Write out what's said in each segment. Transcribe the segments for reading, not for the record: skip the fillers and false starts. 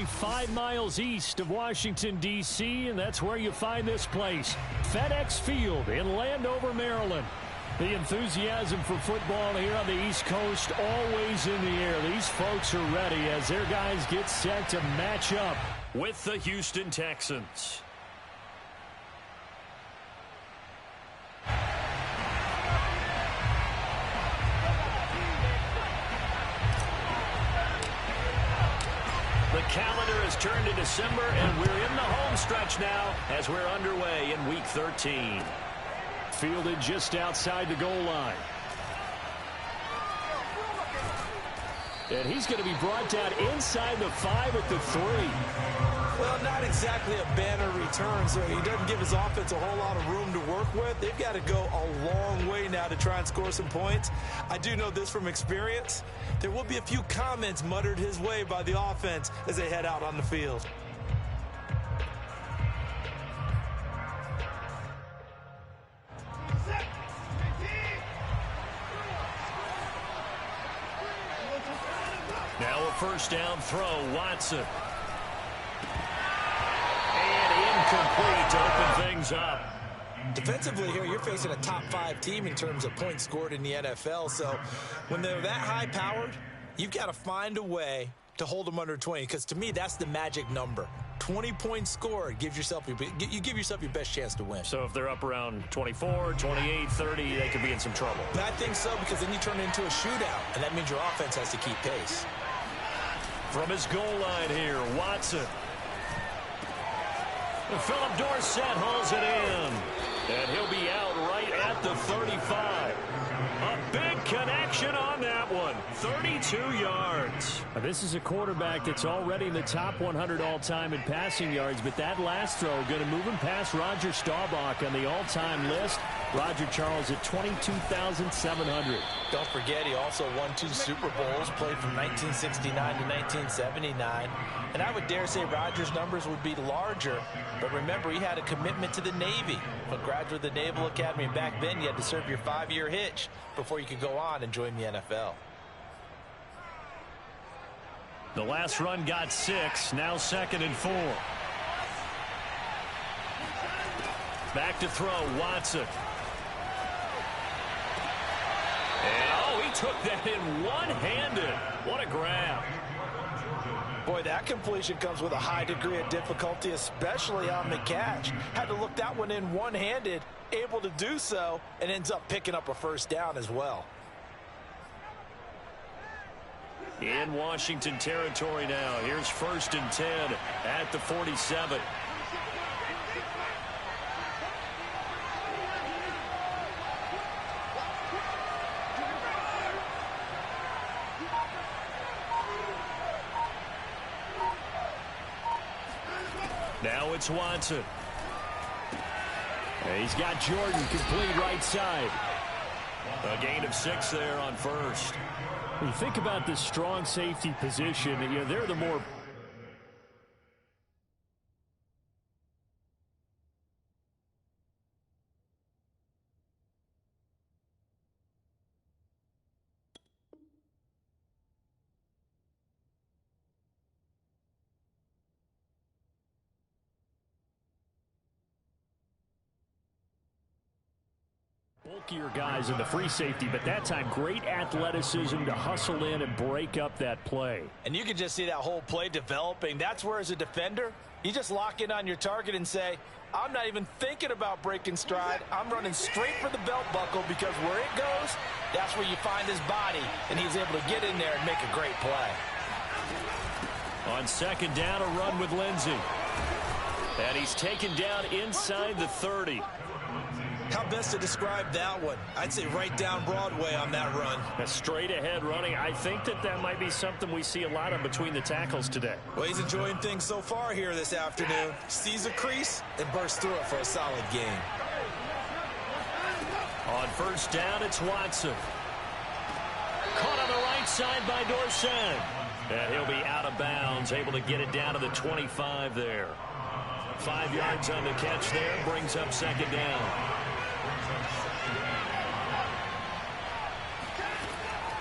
only 5 miles east of Washington, D.C., and that's where you find this place, FedEx Field in Landover, Maryland. The enthusiasm for football here on the East Coast always in the air. These folks are ready as their guys get set to match up with the Houston Texans. The calendar has turned to December, and we're in the home stretch now as we're underway in Week 13. Fielded just outside the goal line. And he's going to be brought down inside the 5 at the 3. Well, not exactly a banner return, so he doesn't give his offense a whole lot of room to work with. They've got to go a long way now to try and score some points. I do know this from experience. There will be a few comments muttered his way by the offense as they head out on the field. Now a first down throw, Watson. And incomplete to open things up. Defensively here, you're facing a top 5 team in terms of points scored in the NFL. So when they're that high-powered, you've got to find a way to hold them under 20. Because to me, that's the magic number. 20 points scored gives yourself you give yourself your best chance to win. So if they're up around 24, 28, 30, they could be in some trouble. I think so, because then you turn it into a shootout, and that means your offense has to keep pace. From his goal line here, Watson. And Philip Dorsett hauls it in. And he'll be out right at the 35. A big connection on that one. 32 yards. Now, this is a quarterback that's already in the top 100 all-time in passing yards, but that last throw going to move him past Roger Staubach on the all-time list. Roger Charles at 22,700. Don't forget, he also won 2 Super Bowls, played from 1969 to 1979. And I would dare say Roger's numbers would be larger, but remember, he had a commitment to the Navy. A graduate of the Naval Academy, and back then you had to serve your 5-year hitch before you could go on and join the NFL. The last run got 6, now 2nd and 4. Back to throw, Watson. And, oh, he took that in one-handed. What a grab. Boy, that completion comes with a high degree of difficulty, especially on the catch. Had to look that one in one-handed, able to do so, and ends up picking up a first down as well. In Washington territory now. Here's 1st and 10 at the 47. Now it's Watson. And he's got Jordan complete right side. A gain of 6 there on 1st. When you think about this strong safety position, you know, they're the more bulkier guys in the free safety, but that time great athleticism to hustle in and break up that play. And you can just see that whole play developing. That's where, as a defender, you just lock in on your target and say, I'm not even thinking about breaking stride. I'm running straight for the belt buckle, because where it goes, that's where you find his body, and he's able to get in there and make a great play. On 2nd down, a run with Lindsey. And he's taken down inside the 30. How best to describe that one? I'd say right down Broadway on that run. A straight ahead running. I think that might be something we see a lot of between the tackles today. Well, he's enjoying things so far here this afternoon. Sees a crease and bursts through it for a solid gain. On 1st down, it's Watson. Caught on the right side by Dorsett. And he'll be out of bounds, able to get it down to the 25 there. 5 yards on the catch there, brings up 2nd down.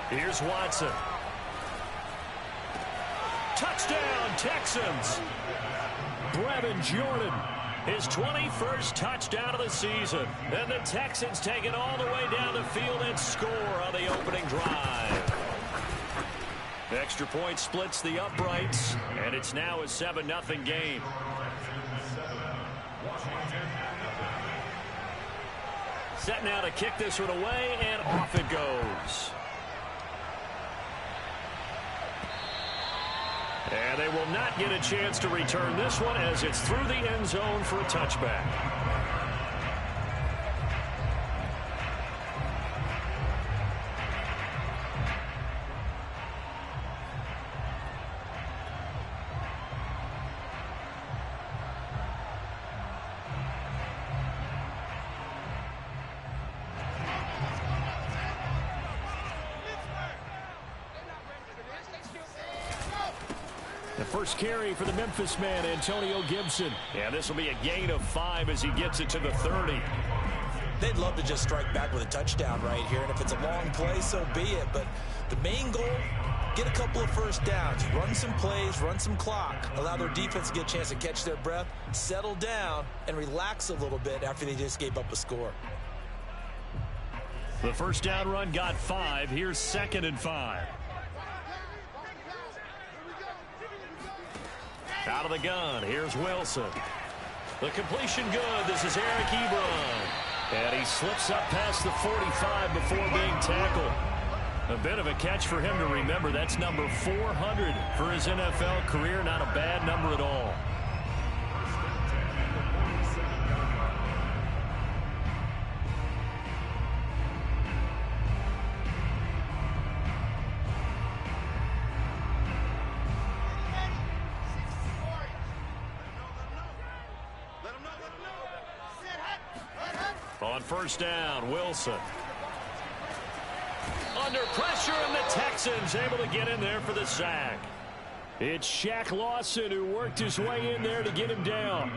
Here's Watson. Touchdown, Texans. Brevin Jordan, his 21st touchdown of the season. And the Texans take it all the way down the field and score on the opening drive. Extra point splits the uprights, and it's now a 7-0 game. Set now to kick this one away, and off it goes. And they will not get a chance to return this one as it's through the end zone for a touchback. The first carry for the Memphis man, Antonio Gibson. And this will be a gain of 5 as he gets it to the 30. They'd love to just strike back with a touchdown right here, and if it's a long play, so be it. But the main goal, get a couple of first downs, run some plays, run some clock, allow their defense to get a chance to catch their breath, settle down, and relax a little bit after they just gave up a score. The first down run got 5. Here's 2nd and 5. Out of the gun, here's Wilson. The completion good. This is Eric Ebron. And he slips up past the 45 before being tackled. A bit of a catch for him to remember. That's number 400 for his NFL career. Not a bad number at all. On first down, Wilson. Under pressure, and the Texans able to get in there for the sack. It's Shaq Lawson who worked his way in there to get him down.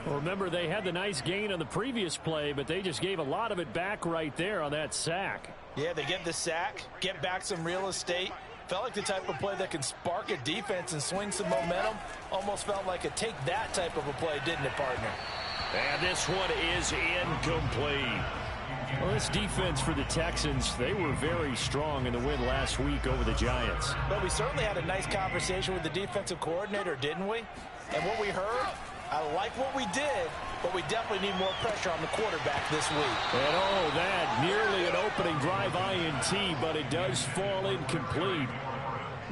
Well, remember, they had the nice gain on the previous play, but they just gave a lot of it back right there on that sack. Yeah, they get the sack, get back some real estate. Felt like the type of play that can spark a defense and swing some momentum. Almost felt like a take that type of a play, didn't it, partner? And this one is incomplete. Well, this defense for the Texans, they were very strong in the win last week over the Giants. But we certainly had a nice conversation with the defensive coordinator, didn't we? And what we heard, I like what we did, but we definitely need more pressure on the quarterback this week. And oh, that nearly an opening drive INT, but it does fall incomplete.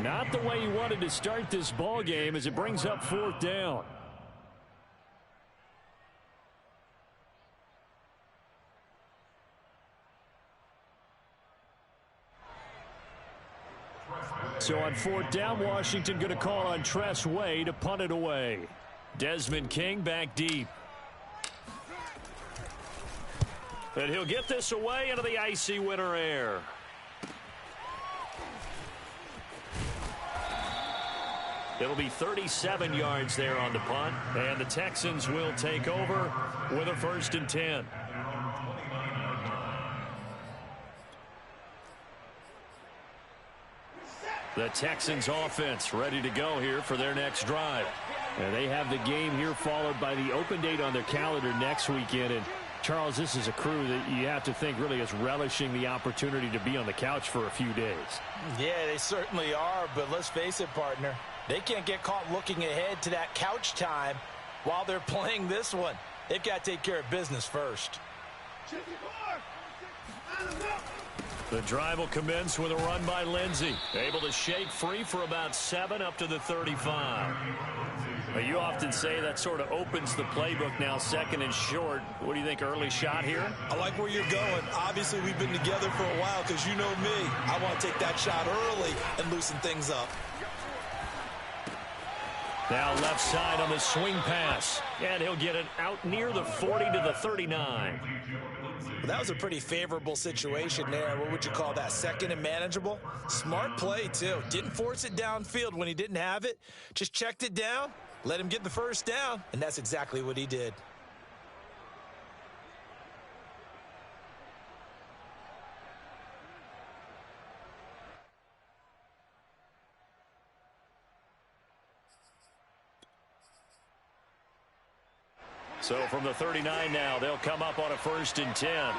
Not the way you wanted to start this ball game as it brings up 4th down. So on 4th down, Washington going to call on Tress Way to punt it away. Desmond King back deep. And he'll get this away into the icy winter air. It'll be 37 yards there on the punt. And the Texans will take over with a 1st and 10. The Texans offense ready to go here for their next drive. And they have the game here followed by the open date on their calendar next weekend. And Charles, this is a crew that you have to think really is relishing the opportunity to be on the couch for a few days. Yeah, they certainly are. But let's face it, partner. They can't get caught looking ahead to that couch time while they're playing this one. They've got to take care of business first. The drive will commence with a run by Lindsey. Able to shake free for about 7 up to the 35. Now, you often say that sort of opens the playbook now, 2nd and short. What do you think, early shot here? I like where you're going. Obviously, we've been together for a while because you know me. I want to take that shot early and loosen things up. Now left side on the swing pass. And he'll get it out near the 40 to the 39. Well, that was a pretty favorable situation there. What would you call that? 2nd and manageable? Smart play, too. Didn't force it downfield when he didn't have it. Just checked it down, let him get the 1st down, and that's exactly what he did. So from the 39 now, they'll come up on a 1st and 10.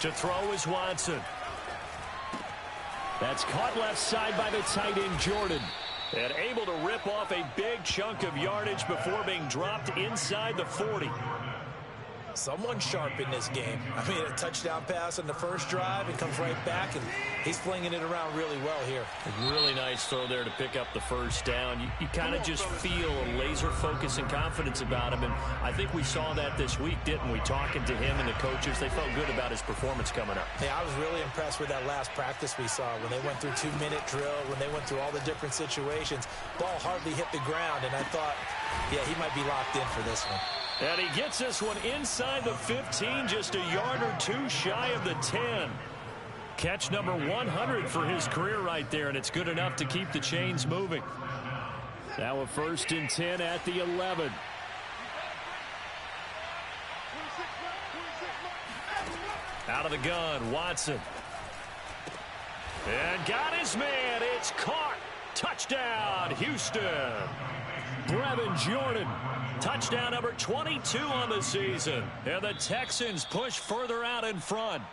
To throw is Watson. That's caught left side by the tight end, Jordan. And able to rip off a big chunk of yardage before being dropped inside the 40. Someone sharp in this game. I mean, a touchdown pass on the first drive and comes right back, and he's flinging it around really well here. A really nice throw there to pick up the first down. You kind of just feel a laser focus and confidence about him, and I think we saw that this week, didn't we? Talking to him and the coaches, they felt good about his performance coming up. Hey, I was really impressed with that last practice we saw when they went through 2-minute drill, when they went through all the different situations. Ball hardly hit the ground, and I thought, yeah, he might be locked in for this one. And he gets this one inside the 15, just a yard or two shy of the 10. Catch number 100 for his career right there, and it's good enough to keep the chains moving. Now a 1st and 10 at the 11. Out of the gun, Watson. And got his man. It's caught. Touchdown, Houston. Brevin Jordan. Touchdown number 22 on the season. And the Texans push further out in front.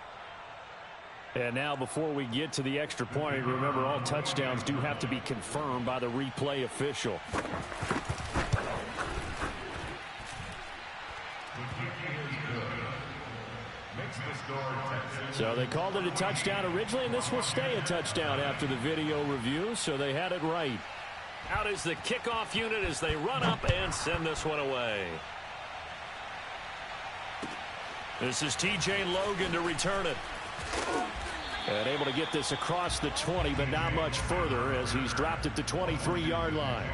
And now before we get to the extra point, remember all touchdowns do have to be confirmed by the replay official. So they called it a touchdown originally, and this will stay a touchdown after the video review, so they had it right. Out is the kickoff unit as they run up and send this one away. This is T.J. Logan to return it. And able to get this across the 20, but not much further as he's dropped at the 23-yard line.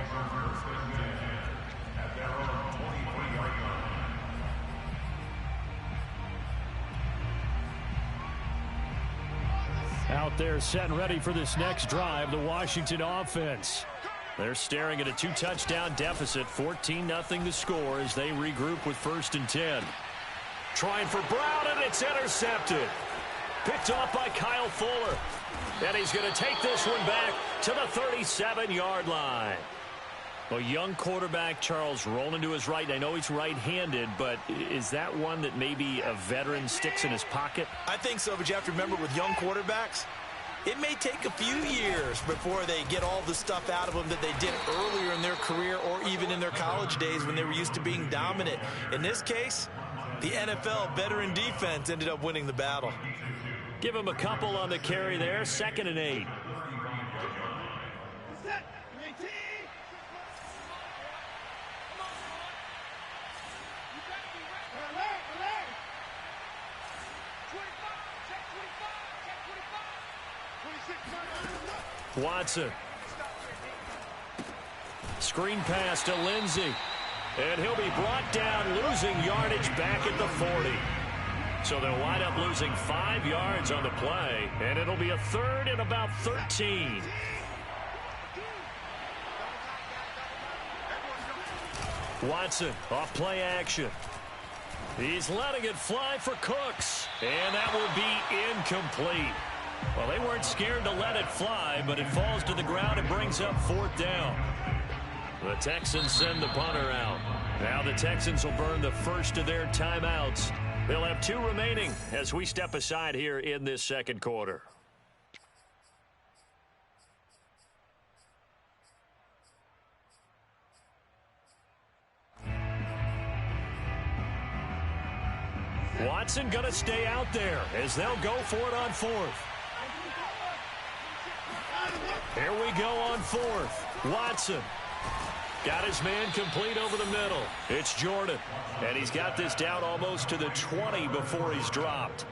Out there set and ready for this next drive, the Washington offense. They're staring at a 2-touchdown deficit, 14-0 the score as they regroup with 1st and 10. Trying for Brown, and it's intercepted. Picked off by Kyle Fuller. And he's going to take this one back to the 37-yard line. Well, young quarterback Charles rolling to his right. I know he's right-handed, but is that one that maybe a veteran sticks in his pocket? I think so, but you have to remember with young quarterbacks, it may take a few years before they get all the stuff out of them that they did earlier in their career or even in their college days when they were used to being dominant. In this case, the NFL veteran defense ended up winning the battle. Give him a couple on the carry there, 2nd and 8. Watson. Screen pass to Lindsey. And he'll be brought down, losing yardage back at the 40. So they'll wind up losing 5 yards on the play, and it'll be a 3rd and about 13. Watson off play action. He's letting it fly for Cooks, and that will be incomplete. Well, they weren't scared to let it fly, but it falls to the ground and brings up 4th down. The Texans send the punter out. Now the Texans will burn the first of their timeouts. They'll have 2 remaining as we step aside here in this 2nd quarter. Watson going to stay out there as they'll go for it on 4th. Here we go on 4th. Watson. Got his man complete over the middle. It's Jordan. And he's got this down almost to the 20 before he's dropped.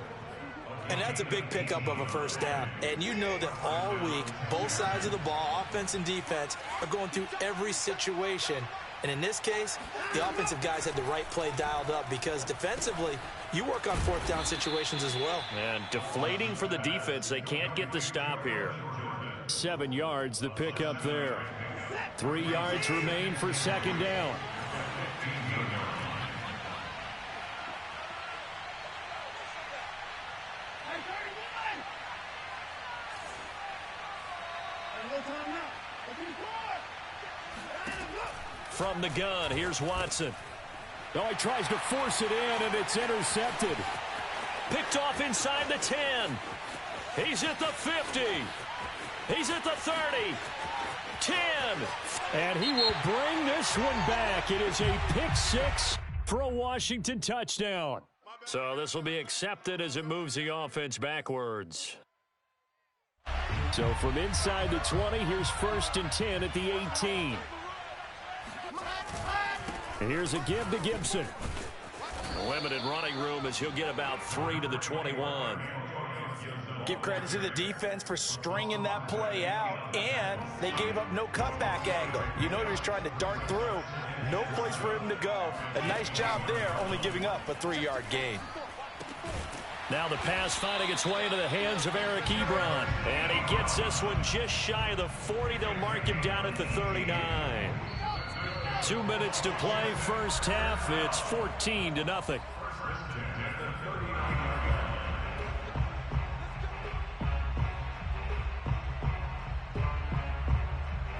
And that's a big pickup of a 1st down. And you know that all week, both sides of the ball, offense and defense, are going through every situation. And in this case, the offensive guys had the right play dialed up because defensively, you work on 4th down situations as well. And deflating for the defense. They can't get the stop here. 7 yards, the pickup there. 3 yards remain for 2nd down. from the gun. Here's Watson. Oh, he tries to force it in, and it's intercepted. Picked off inside the 10. He's at the 50. He's at the 30. 10. And he will bring this one back. It is a pick six for a Washington touchdown. So this will be accepted as it moves the offense backwards. So from inside the 20, here's 1st and 10 at the 18. And here's a give to Gibson. Limited running room as he'll get about 3 to the 21. Give credit to the defense for stringing that play out, and they gave up no cutback angle. You know he was trying to dart through. No place for him to go. A nice job there, only giving up a 3-yard gain. Now the pass finding its way into the hands of Eric Ebron. And he gets this one just shy of the 40. They'll mark him down at the 39. 2 minutes to play, first half. It's 14-0.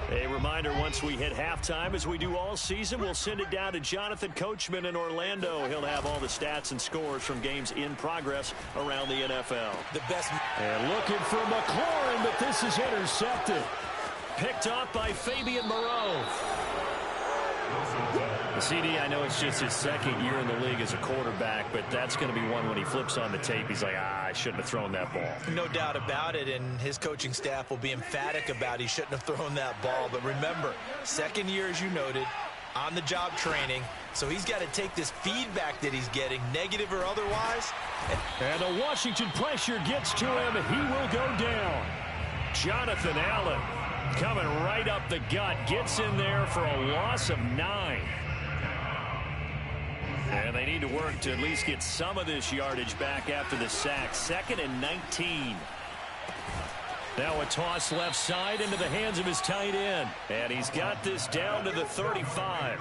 A reminder, once we hit halftime, as we do all season, we'll send it down to Jonathan Coachman in Orlando. He'll have all the stats and scores from games in progress around the NFL. The best. And looking for McLaurin, but this is intercepted. Picked up by Fabian Moreau. The CD, I know it's just his second year in the league as a quarterback, but that's going to be one when he flips on the tape. He's like, I shouldn't have thrown that ball. No doubt about it, and his coaching staff will be emphatic about he shouldn't have thrown that ball. But remember, second year, as you noted, on-the-job training, so he's got to take this feedback that he's getting, negative or otherwise. And the Washington pressure gets to him. He will go down. Jonathan Allen coming right up the gut, gets in there for a loss of 9. And they need to work to at least get some of this yardage back after the sack. 2nd and 19. Now a toss left side into the hands of his tight end. And he's got this down to the 35.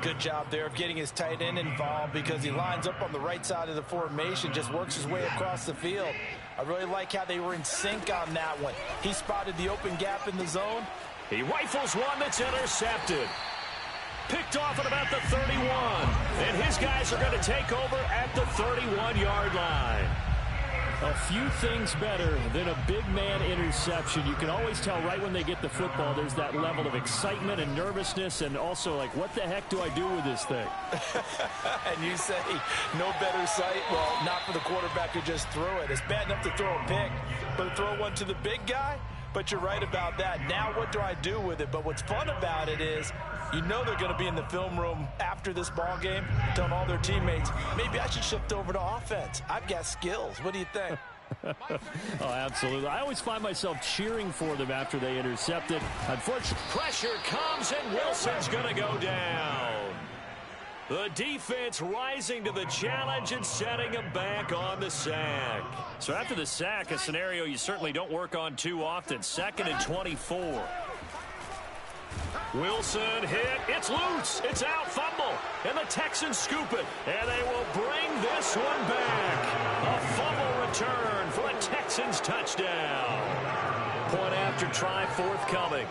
Good job there of getting his tight end involved because he lines up on the right side of the formation, just works his way across the field. I really like how they were in sync on that one. He spotted the open gap in the zone. He rifles one that's intercepted. Picked off at about the 31. And his guys are going to take over at the 31-yard line. A few things better than a big man interception. You can always tell right when they get the football, there's that level of excitement and nervousness, and also like, what the heck do I do with this thing? And you say, no better sight? Well, not for the quarterback who just threw it. It's bad enough to throw a pick, but to throw one to the big guy? But you're right about that. Now what do I do with it? But what's fun about it is, you know they're going to be in the film room after this ball game, telling all their teammates, maybe I should shift over to offense. I've got skills. What do you think? Oh, absolutely. I always find myself cheering for them after they intercept it. Unfortunately, pressure comes, and Wilson's going to go down. The defense rising to the challenge and setting him back on the sack. So after the sack, a scenario you certainly don't work on too often. 2nd and 24. Wilson hit. It's loose. It's out. Fumble. And the Texans scoop it. And they will bring this one back. A fumble return for a Texans touchdown. Point after try forthcoming.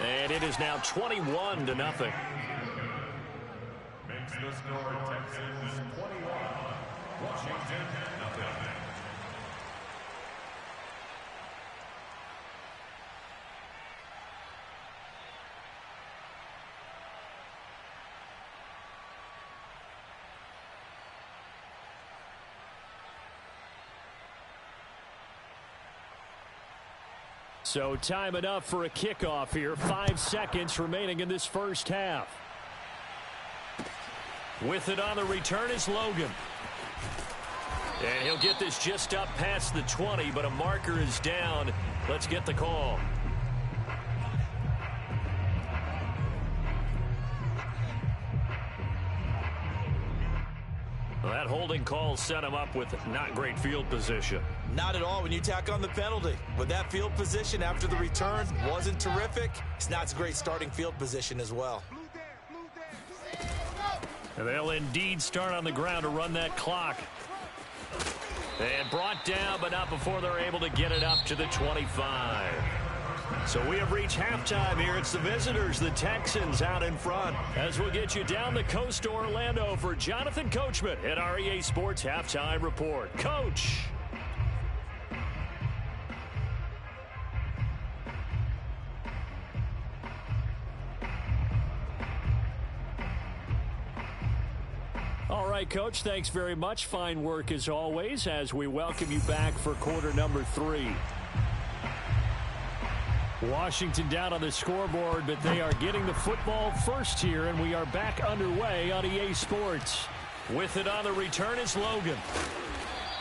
And it is now 21-0. Makes the score Texans 21, Washington nothing. so time enough for a kickoff here. 5 seconds remaining in this first half. With it on the return is Logan. And he'll get this just up past the 20, but a marker is down. Let's get the call. Well, that holding call set him up with not great field position. Not at all when you tack on the penalty. But that field position after the return wasn't terrific. It's not a great starting field position as well. And they'll indeed start on the ground to run that clock. And brought down, but not before they're able to get it up to the 25. So we have reached halftime here. It's the visitors, the Texans, out in front. As we'll get you down the coast to Orlando for Jonathan Coachman at our EA Sports Halftime Report. Coach. All right, Coach, thanks very much. Fine work as always as we welcome you back for quarter number 3. Washington down on the scoreboard, but they are getting the football first here, and we are back underway on EA Sports. With it on the return is Logan.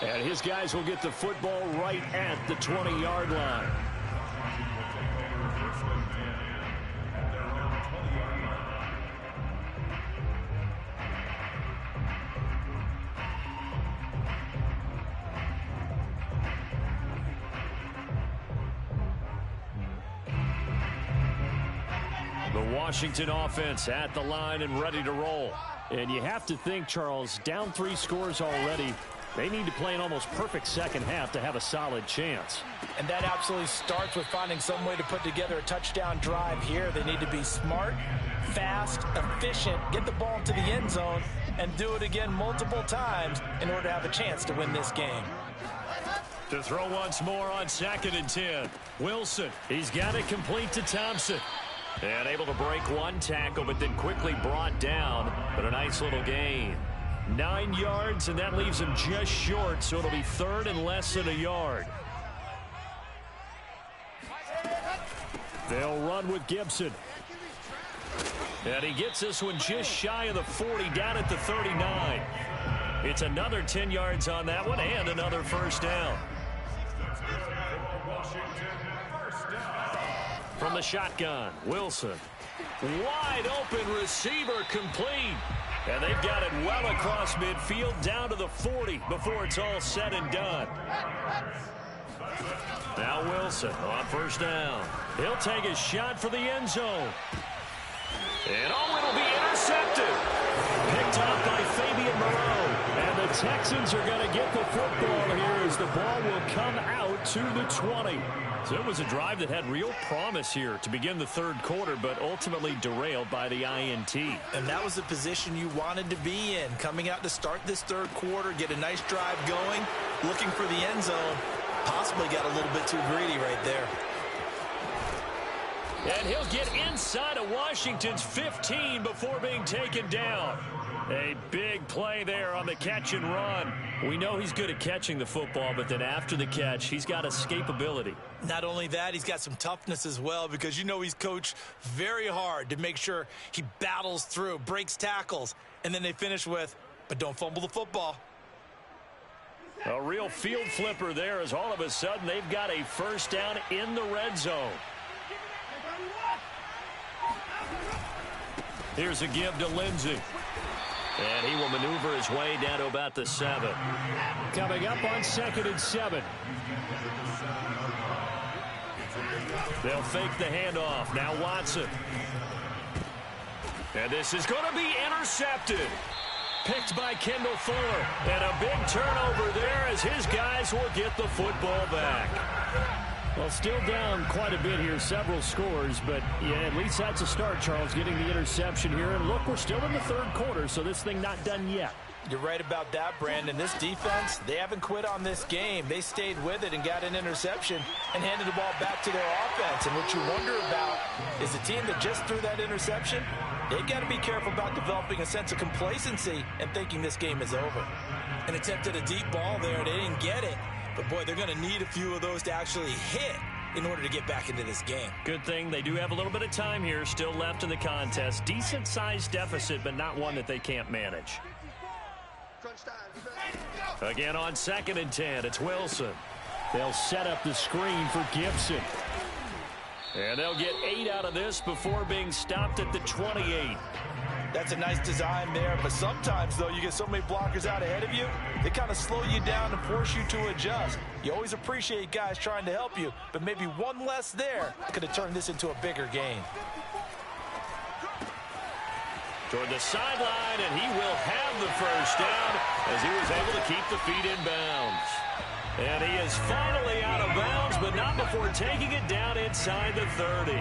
And his guys will get the football right at the 20-yard line. The Washington offense at the line and ready to roll. And you have to think, Charles, down 3 scores already. They need to play an almost perfect second half to have a solid chance. And that absolutely starts with finding some way to put together a touchdown drive here. They need to be smart, fast, efficient, get the ball to the end zone, and do it again multiple times in order to have a chance to win this game. To throw once more on 2nd and 10. Wilson, he's got it complete to Thompson. And able to break one tackle, but then quickly brought down. But a nice little gain. 9 yards, and that leaves him just short, so it'll be 3rd and less than a yard. They'll run with Gibson. And he gets this one just shy of the 40, down at the 39. It's another 10 yards on that one, and another first down. From the shotgun, Wilson. Wide open receiver complete. And they've got it well across midfield down to the 40 before it's all said and done. Now Wilson on first down. He'll take a shot for the end zone. And it'll be intercepted. Picked off by Fabian Moreau. And the Texans are going to get the football here as the ball will come out to the 20. So it was a drive that had real promise here to begin the 3rd quarter, but ultimately derailed by the INT. And that was the position you wanted to be in. Coming out to start this 3rd quarter, get a nice drive going, looking for the end zone. Possibly got a little bit too greedy right there. And he'll get inside of Washington's 15 before being taken down. A big play there on the catch and run. We know he's good at catching the football, but then after the catch, he's got escapability. Not only that, he's got some toughness as well, because you know he's coached very hard to make sure he battles through, breaks tackles, and then they finish with, but don't fumble the football. A real field flipper there as all of a sudden they've got a first down in the red zone. Here's a give to Lindsey. And he will maneuver his way down to about the 7. Coming up on 2nd and 7. They'll fake the handoff. Now Watson. And this is going to be intercepted. Picked by Kendall Fuller. And a big turnover there as his guys will get the football back. Well, still down quite a bit here, several scores, but yeah, at least that's a start, Charles, getting the interception here. And look, we're still in the 3rd quarter, so this thing not done yet. You're right about that, Brandon. This defense, they haven't quit on this game. They stayed with it and got an interception and handed the ball back to their offense. And what you wonder about is the team that just threw that interception, they've got to be careful about developing a sense of complacency and thinking this game is over. An attempt at a deep ball there, they didn't get it. But, boy, they're going to need a few of those to actually hit in order to get back into this game. Good thing they do have a little bit of time here still left in the contest. Decent-sized deficit, but not one that they can't manage. Again on 2nd and 10, it's Wilson. They'll set up the screen for Gibson. And they'll get 8 out of this before being stopped at the 28. That's a nice design there, but sometimes, though, you get so many blockers out ahead of you, they kind of slow you down and force you to adjust. You always appreciate guys trying to help you, but maybe one less there could have turned this into a bigger game. Toward the sideline, and he will have the first down as he was able to keep the feet in bounds. And he is finally out of bounds, but not before taking it down inside the 30.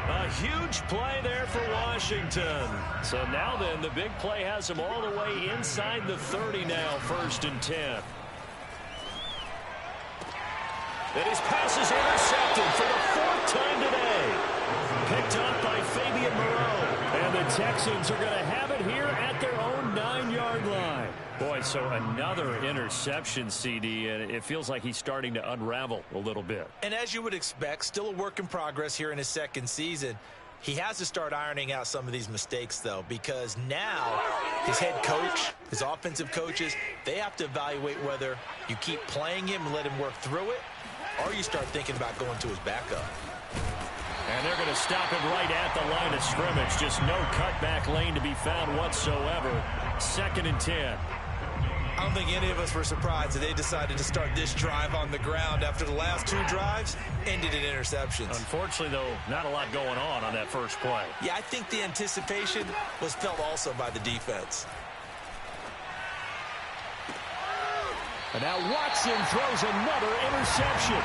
A huge play there for Washington. So now then, the big play has him all the way inside the 30 now, 1st and 10. And his pass is intercepted for the 4th time today. Picked up by Fabian Moreau. And the Texans are going to have it here at their own 9-yard line. Boy, so another interception, CD, and it feels like he's starting to unravel a little bit. And as you would expect, still a work in progress here in his 2nd season. He has to start ironing out some of these mistakes, though, because now his head coach, his offensive coaches, they have to evaluate whether you keep playing him and let him work through it, or you start thinking about going to his backup. And they're going to stop him right at the line of scrimmage. Just no cutback lane to be found whatsoever. 2nd and 10. I don't think any of us were surprised that they decided to start this drive on the ground after the last 2 drives ended in interceptions. Unfortunately, though, not a lot going on that first play. Yeah, I think the anticipation was felt also by the defense. And now Watson throws another interception.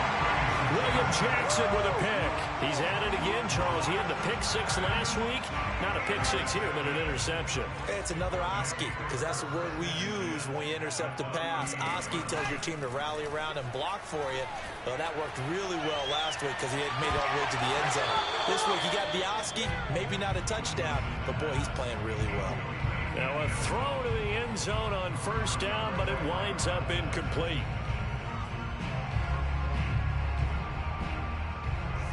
William Jackson with a pick. He's at it again, Charles. He had the pick 6 last week. Not a pick 6 here, but an interception. It's another Oski, because that's the word we use when we intercept a pass. Oski tells your team to rally around and block for you. Well, that worked really well last week because he had made it all the way to the end zone. This week, he got the Oski, maybe not a touchdown, but boy, he's playing really well. Now a throw to the end zone on 1st down, but it winds up incomplete.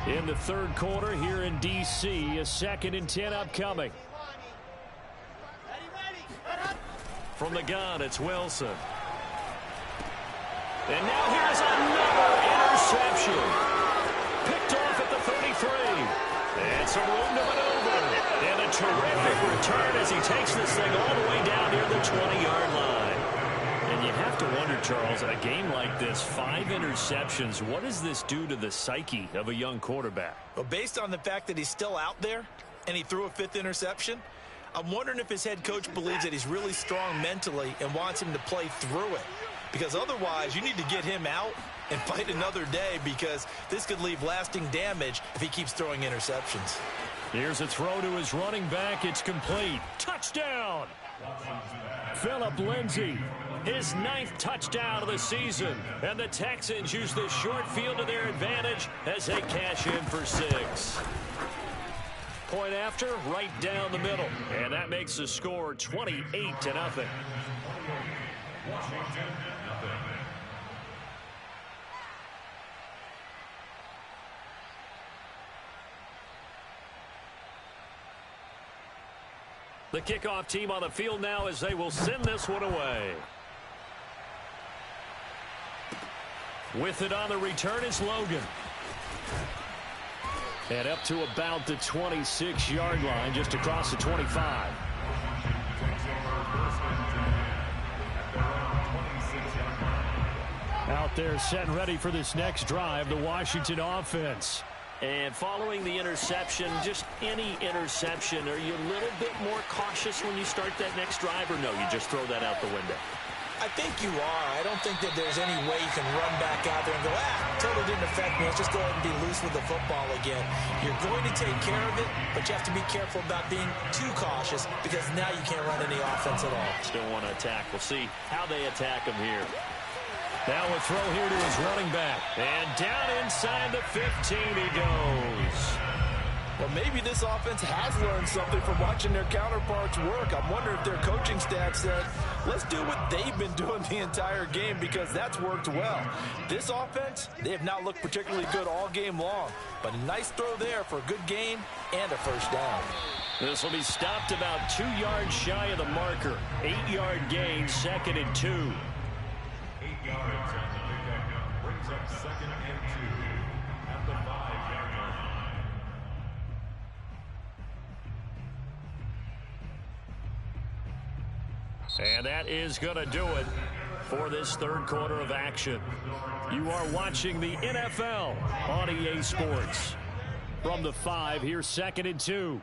In the 3rd quarter here in D.C., a 2nd and 10 upcoming. From the gun, it's Wilson. And now here's another interception. Picked off at the 33. And some room to maneuver. And a terrific return as he takes this thing all the way down near the 20-yard line. And you have to wonder, Charles, a game like this, 5 interceptions, what does this do to the psyche of a young quarterback? Well, based on the fact that he's still out there and he threw a 5th interception, I'm wondering if his head coach believes that he's really strong mentally and wants him to play through it. Because otherwise, you need to get him out and fight another day, because this could leave lasting damage if he keeps throwing interceptions. Here's a throw to his running back. It's complete. Touchdown! Phillip Lindsay, his 9th touchdown of the season. And the Texans use this short field to their advantage as they cash in for 6. Point after, right down the middle. And that makes the score 28-0. Washington, nothing. The kickoff team on the field now as they will send this one away. With it on the return is Logan. And up to about the 26-yard line, just across the 25. Out there set and ready for this next drive, the Washington offense. And following the interception, just any interception, are you a little bit more cautious when you start that next drive, or no, you just throw that out the window? I think you are. I don't think that there's any way you can run back out there and go, totally didn't affect me. Let's just go ahead and be loose with the football again. You're going to take care of it, but you have to be careful about being too cautious, because now you can't run any offense at all. Still want to attack. We'll see how they attack him here. Now a throw here to his running back. And down inside the 15 he goes. Well, maybe this offense has learned something from watching their counterparts work. I'm wondering if their coaching staff said, let's do what they've been doing the entire game, because that's worked well. This offense, they have not looked particularly good all game long. But a nice throw there for a good gain and a 1st down. This will be stopped about 2 yards shy of the marker. 8-yard gain, 2nd and 2. 8 yards on the pickup brings up 2nd and 2 at the 5-yard line. And that is going to do it for this 3rd quarter of action. You are watching the NFL on EA Sports. From the 5, here's 2nd and 2.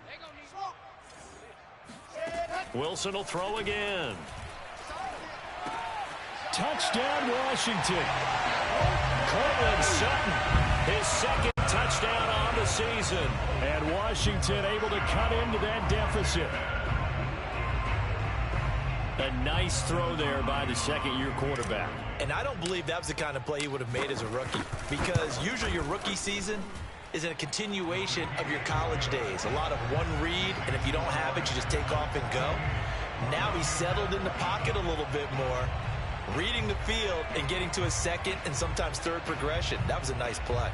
Wilson will throw again. Touchdown, Washington. Cortland Sutton, his second touchdown on the season. And Washington able to cut into that deficit. A nice throw there by the second-year quarterback. And I don't believe that was the kind of play he would have made as a rookie, because usually your rookie season is a continuation of your college days. A lot of one read, and if you don't have it, you just take off and go. Now he's settled in the pocket a little bit more, reading the field and getting to a second and sometimes third progression. That was a nice play.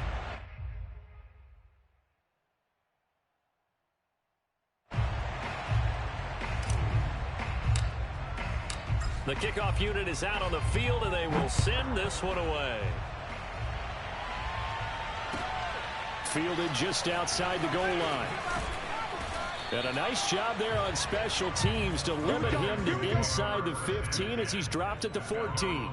The kickoff unit is out on the field, and they will send this one away. Fielded just outside the goal line. And a nice job there on special teams to limit him to inside the 15 as he's dropped at the 14.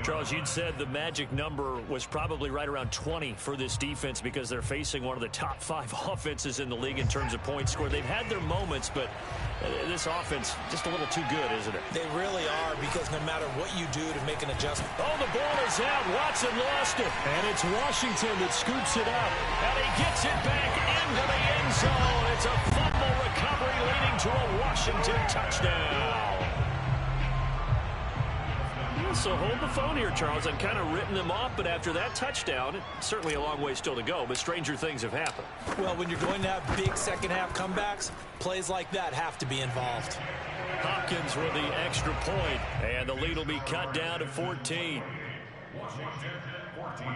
Charles, you'd said the magic number was probably right around 20 for this defense because they're facing one of the top 5 offenses in the league in terms of points scored. They've had their moments, but this offense just a little too good, isn't it? They really are, because no matter what you do to make an adjustment. Oh, the ball is out. Watson lost it. And it's Washington that scoops it up. And he gets it back into the end zone. It's a fumble recovery leading to a Washington touchdown. So hold the phone here, Charles. I've kind of written them off, but after that touchdown, it's certainly a long way still to go, but stranger things have happened. Well, when you're going to have big second-half comebacks, plays like that have to be involved. Hopkins with the extra point, and the lead will be cut down to 14. Washington 14.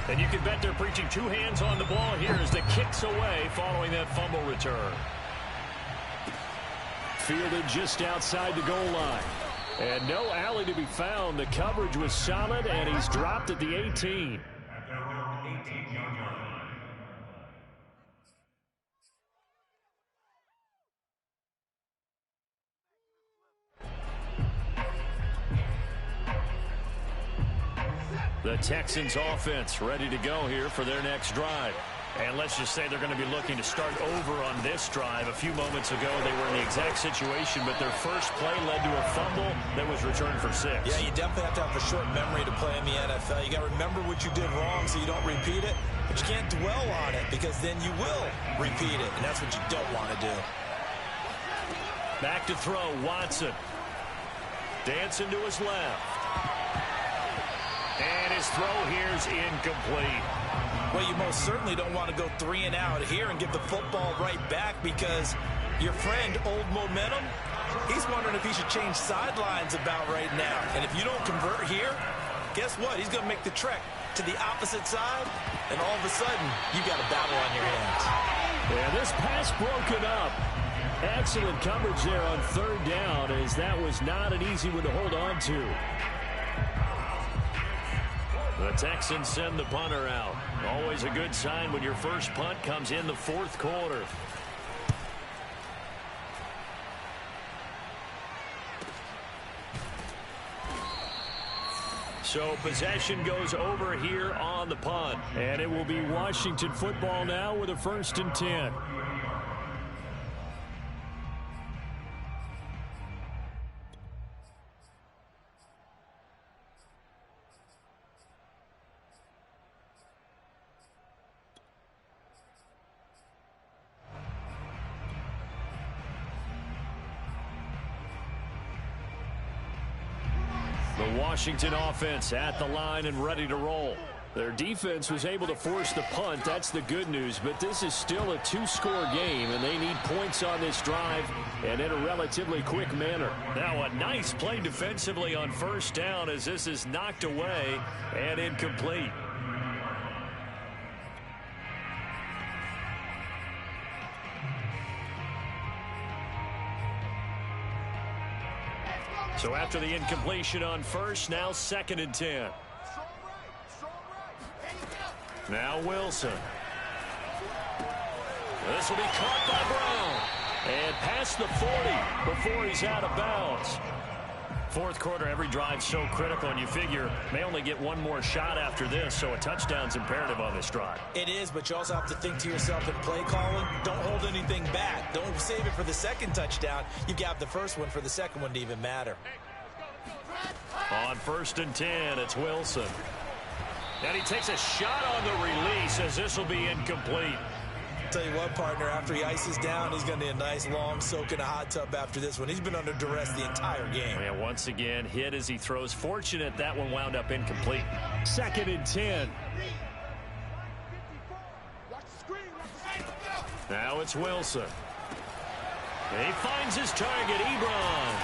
And you can bet they're preaching 2 hands on the ball here as the kick's away following that fumble return. Fielded just outside the goal line. And no alley to be found. The coverage was solid, and he's dropped at the 18. At their own 18-yard line. The Texans offense ready to go here for their next drive. And let's just say they're going to be looking to start over on this drive. A few moments ago, they were in the exact situation, but their first play led to a fumble that was returned for 6. Yeah, you definitely have to have a short memory to play in the NFL. You got to remember what you did wrong so you don't repeat it, but you can't dwell on it because then you will repeat it, and that's what you don't want to do. Back to throw, Watson. Dancing to his left. And his throw here is incomplete. Well, you most certainly don't want to go 3 and out here and give the football right back because your friend, Old Momentum, he's wondering if he should change sidelines about right now. And if you don't convert here, guess what? He's going to make the trek to the opposite side, and all of a sudden, you got a battle on your hands. Yeah, this pass broken up. Excellent coverage there on 3rd down, as that was not an easy one to hold on to. The Texans send the punter out. Always a good sign when your first punt comes in the 4th quarter. So possession goes over here on the punt. And it will be Washington football now with a 1st and 10. Washington offense at the line and ready to roll. Their defense was able to force the punt. That's the good news. But this is still a 2-score game, and they need points on this drive and in a relatively quick manner. Now a nice play defensively on 1st down as this is knocked away and incomplete. So after the incompletion on 1st, now 2nd and 10. Now Wilson. This will be caught by Brown. And past the 40 before he's out of bounds. Fourth quarter, every drive so critical, and you figure may only get one more shot after this, so a touchdown's imperative on this drive. It is, but you also have to think to yourself in play calling, don't hold anything back. Don't save it for the second touchdown. You got the first one for the second one to even matter. On 1st and 10, it's Wilson. And he takes a shot on the release as this will be incomplete. Tell you what, partner, after he ices down, he's going to need a nice long soak in a hot tub after this one. He's been under duress the entire game. Yeah, once again, hit as he throws. Fortunate that one wound up incomplete. 2nd and 10. Now it's Wilson. And he finds his target, Ebron.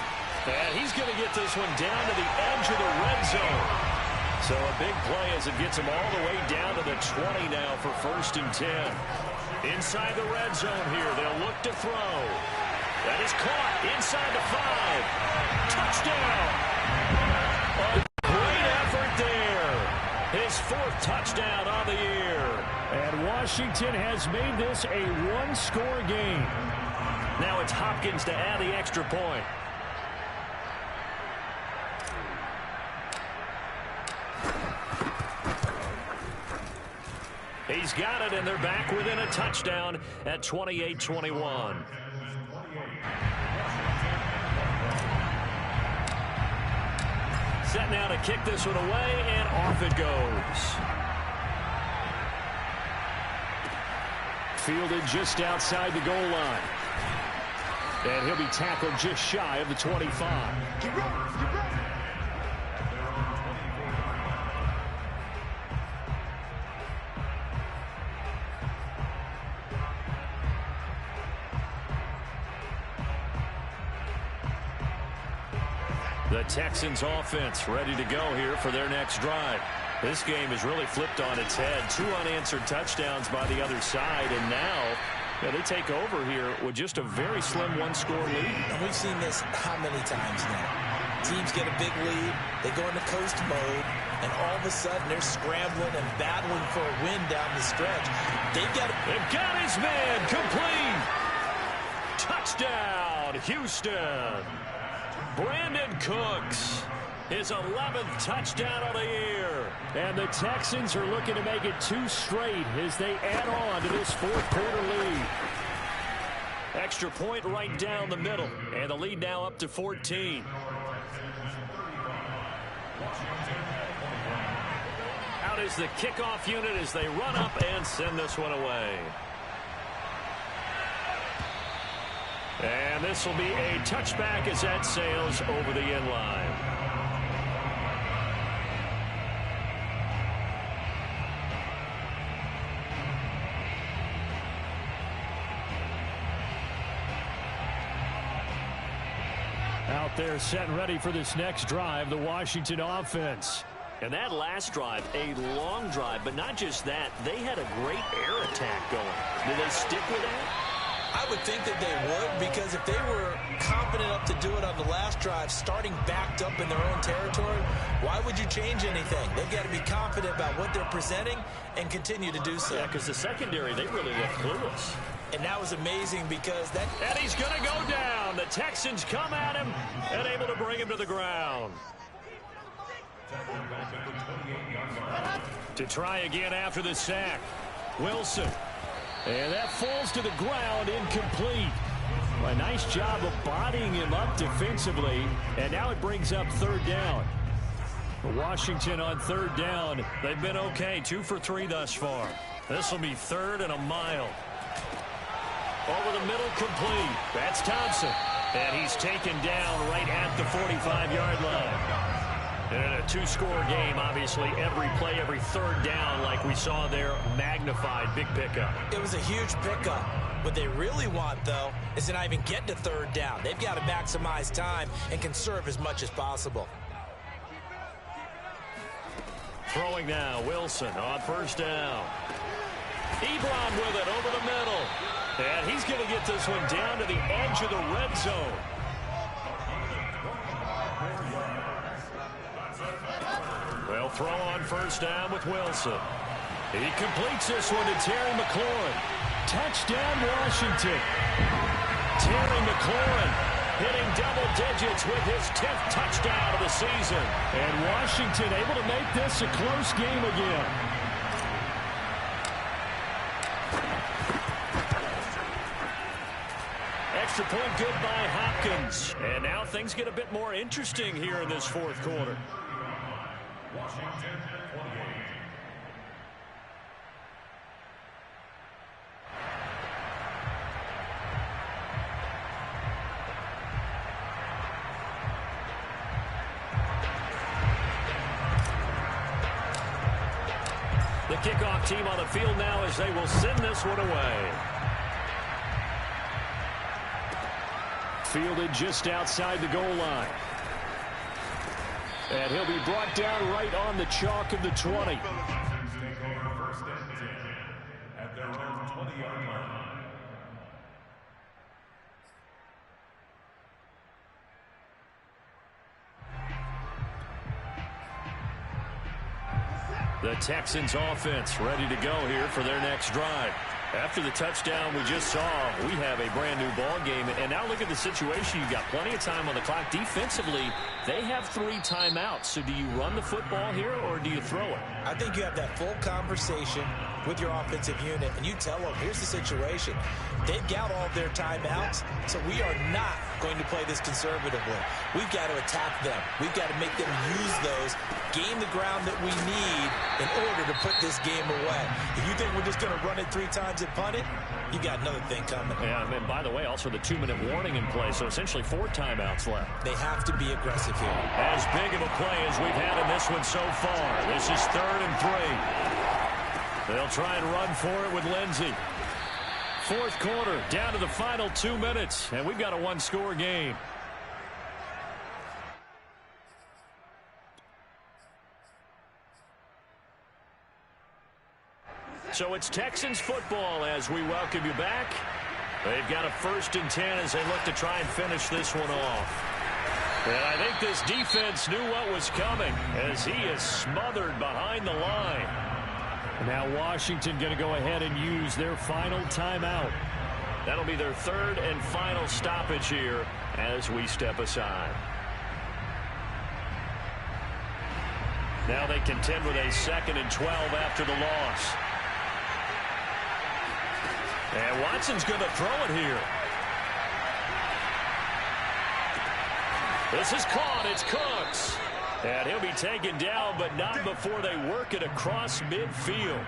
And he's going to get this one down to the edge of the red zone. So a big play as it gets him all the way down to the 20 now for 1st and 10. Inside the red zone here, they'll look to throw. That is caught inside the 5. Touchdown! A great effort there. His 4th touchdown on the year. And Washington has made this a one-score game. Now it's Hopkins to add the extra point. He's got it, and they're back within a touchdown at 28-21. Set now to kick this one away, and off it goes. Fielded just outside the goal line. And he'll be tackled just shy of the 25. The Texans offense ready to go here for their next drive. This game is really flipped on its head. 2 unanswered touchdowns by the other side, and now they take over here with just a very slim one-score lead. And we've seen this how many times now? Teams get a big lead, they go into coast mode, and all of a sudden they're scrambling and battling for a win down the stretch. They've got his man complete. Touchdown, Houston. Brandon Cooks, his 11th touchdown of the year. And the Texans are looking to make it 2 straight as they add on to this 4th quarter lead. Extra point right down the middle, and the lead now up to 14. Out is the kickoff unit as they run up and send this one away. And this will be a touchback as that sails over the end line. Out there set and ready for this next drive, the Washington offense. And that last drive, a long drive, but not just that, they had a great air attack going. Did they stick with that? I would think that they would, because if they were confident enough to do it on the last drive, starting backed up in their own territory, why would you change anything? They've got to be confident about what they're presenting and continue to do so. Yeah, because the secondary, they really looked clueless. And that was amazing because that... And he's going to go down. The Texans come at him and able to bring him to the ground. To try again after the sack. Wilson. And that falls to the ground, incomplete. A nice job of bodying him up defensively. And now it brings up 3rd down. Washington on 3rd down. They've been okay, 2 for 3 thus far. This will be 3rd and a mile. Over the middle, complete. That's Thompson. And he's taken down right at the 45-yard line. And in a 2-score game, obviously, every play, every 3rd down, like we saw there, magnified, big pickup. It was a huge pickup. What they really want, though, is to not even get to 3rd down. They've got to maximize time and conserve as much as possible. Throwing now, Wilson on 1st down. Ebron with it over the middle. And he's going to get this one down to the edge of the red zone. They'll throw on 1st down with Wilson. He completes this one to Terry McLaurin. Touchdown, Washington. Terry McLaurin hitting double digits with his 10th touchdown of the season. And Washington able to make this a close game again. Extra point good by Hopkins. And now things get a bit more interesting here in this fourth quarter. Washington 28. The kickoff team on the field now as they will send this one away. Fielded just outside the goal line. And he'll be brought down right on the chalk of the 20. Take over first and 10 at their own 20-yard line. The Texans offense ready to go here for their next drive. After the touchdown we just saw, we have a brand new ball game. And now look at the situation. You've got plenty of time on the clock. Defensively, they have 3 timeouts. So do you run the football here or do you throw it? I think you have that full conversation with your offensive unit, and you tell them, here's the situation. They've got all of their timeouts, so we are not going to play this conservatively. We've got to attack them. We've got to make them use those, gain the ground that we need in order to put this game away. If you think we're just going to run it 3 times and punt it, you got another thing coming. Yeah, and by the way, also the 2-minute warning in play, so essentially 4 timeouts left. They have to be aggressive here. As big of a play as we've had in this one so far. This is 3rd and 3. They'll try and run for it with Lindsey. Fourth quarter, down to the final 2 minutes, and we've got a 1-score game. So it's Texans football as we welcome you back. They've got a 1st and 10 as they look to try and finish this one off. And I think this defense knew what was coming as he is smothered behind the line. Now Washington going to go ahead and use their final timeout. That'll be their 3rd and final stoppage here as we step aside. Now they contend with a 2nd and 12 after the loss. And Watson's going to throw it here. This is caught. It's Cooks. And he'll be taken down, but not before they work it across midfield.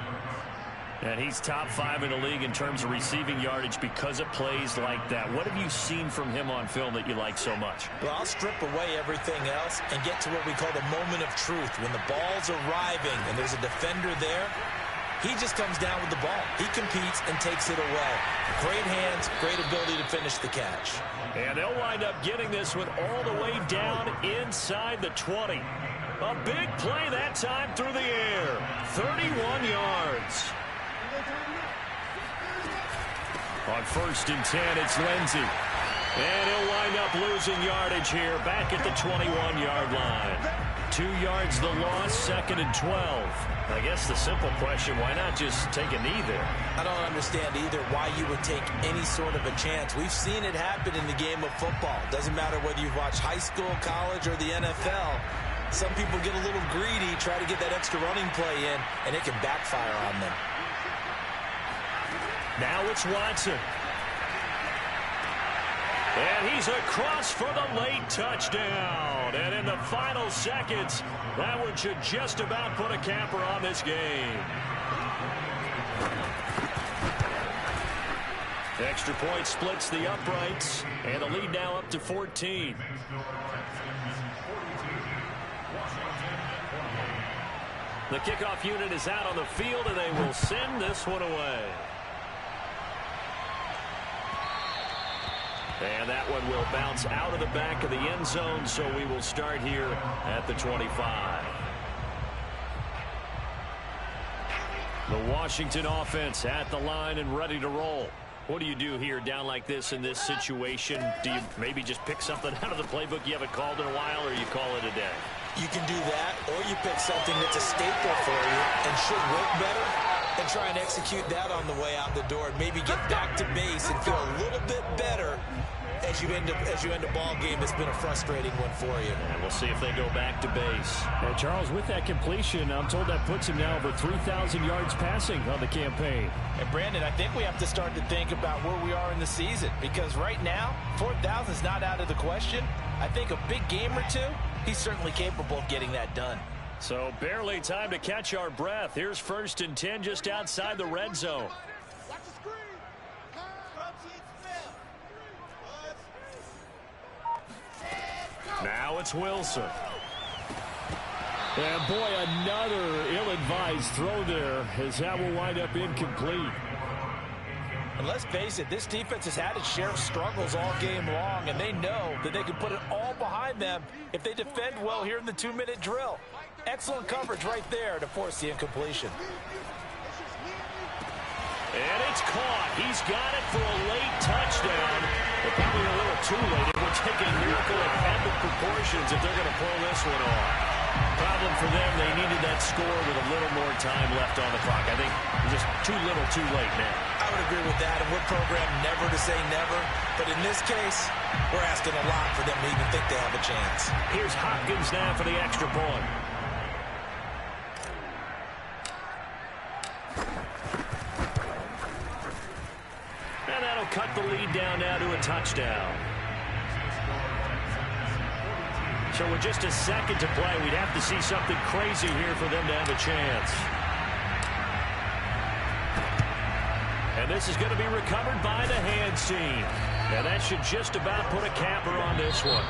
And he's top 5 in the league in terms of receiving yardage because of plays like that. What have you seen from him on film that you like so much? Well, I'll strip away everything else and get to what we call the moment of truth. When the ball's arriving and there's a defender there, he just comes down with the ball. He competes and takes it away. Great hands, great ability to finish the catch. And they'll wind up getting this one all the way down inside the 20. A big play that time through the air. 31 yards. On 1st and 10, it's Lindsey. And he'll wind up losing yardage here back at the 21-yard line. 2 yards the loss, 2nd and 12. I guess the simple question, why not just take a knee there? I don't understand either why you would take any sort of a chance. We've seen it happen in the game of football. Doesn't matter whether you've watched high school, college, or the NFL. Some people get a little greedy, try to get that extra running play in, and it can backfire on them. Now it's Watson. And he's across for the late touchdown. And in the final seconds, that one should just about put a capper on this game. Extra point splits the uprights. And the lead now up to 14. The kickoff unit is out on the field, and they will send this one away. And that one will bounce out of the back of the end zone, so we will start here at the 25. The Washington offense at the line and ready to roll. What do you do here down like this in this situation? Do you maybe just pick something out of the playbook you haven't called in a while, or you call it a day? You can do that, or you pick something that's a staple for you and should work better, and try and execute that on the way out the door and maybe get back to base and feel a little bit better as you end a ball game, it's been a frustrating one for you. And we'll see if they go back to base. And Charles, with that completion, I'm told that puts him now over 3,000 yards passing on the campaign. And Brandon, I think we have to start to think about where we are in the season, because right now 4,000 is not out of the question. I think a big game or two, he's certainly capable of getting that done. So barely time to catch our breath. Here's 1st and 10 just outside the red zone. Now it's Wilson. And boy, another ill-advised throw there, as that will wind up incomplete. And let's face it, this defense has had its share of struggles all game long, and they know that they can put it all behind them if they defend well here in the 2-minute drill. Excellent coverage right there to force the incompletion. And it's caught. He's got it for a late touchdown. But probably a little too late. It will take a miracle of epic proportions if they're going to pull this one off. Problem for them, they needed that score with a little more time left on the clock. I think just too little too late now. I would agree with that, and we're programmed never to say never. But in this case, we're asking a lot for them to even think they have a chance. Here's Hopkins now for the extra point. And that'll cut the lead down now to a touchdown. So with just a second to play, we'd have to see something crazy here for them to have a chance. And this is going to be recovered by the hands team. And that should just about put a capper on this one.